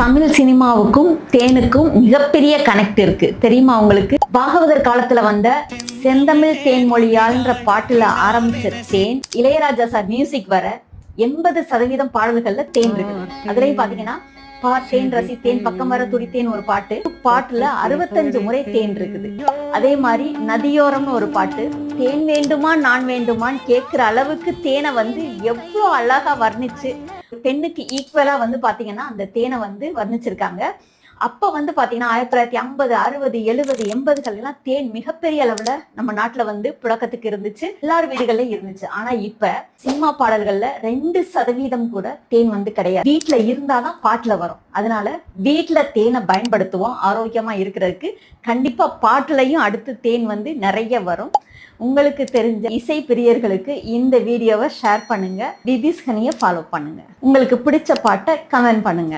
தமிழ் சினிமாவுக்கும் தேனுக்கும் மிகப்பெரிய கனெக்ட் இருக்கு தெரியுமா உங்களுக்கு? பாகவதர் காலத்துல வந்த செந்தமிழ் தேன்மொழியால்ன்ற பாட்டுல ஆரம்பிச்ச தேன், இளையராஜா சார் மியூசிக் வர 80% பாடல்கள்ல தேன் இருக்கு. அதுலயும் பாத்தீங்கன்னா தேன் ரசித்தேன், பக்கம் வர துடித்தேன் ஒரு பாட்டுல 65 முறை தேன் இருக்குது. அதே மாதிரி நதியோரம்னு ஒரு பாட்டு, தேன் வேண்டுமா நான் வேண்டுமான்னு கேட்கிற அளவுக்கு தேனை எவ்வளவு அழகா வர்ணிச்சு பெண்ணுக்கு ஈக்குவலா பாத்தீங்கன்னா அந்த தேனை வர்ணிச்சிருக்காங்க. அப்ப பாத்தீங்கன்னா 1950, 60, 70, 80கள் எல்லாம் தேன் மிகப்பெரிய அளவுல நம்ம நாட்டுல புழக்கத்துக்கு இருந்துச்சு, எல்லார் வீடுகள்லயும் இருந்துச்சு. ஆனா இப்ப சினிமா பாடல்கள்ல 2% கூட தேன் கிடையாது. வீட்டுல இருந்தாதான் பாட்டுல வரும். அதனால வீட்டுல தேனை பயன்படுத்துவோம் ஆரோக்கியமா இருக்கிறதுக்கு. கண்டிப்பா பாட்டுலயும் அடுத்து தேன் நிறைய வரும். உங்களுக்கு தெரிஞ்ச இசை பிரியர்களுக்கு இந்த வீடியோவை ஷேர் பண்ணுங்க. டிடிஸ் ஹனியை ஃபாலோ பண்ணுங்க. உங்களுக்கு பிடிச்ச பாட்டை கமெண்ட் பண்ணுங்க.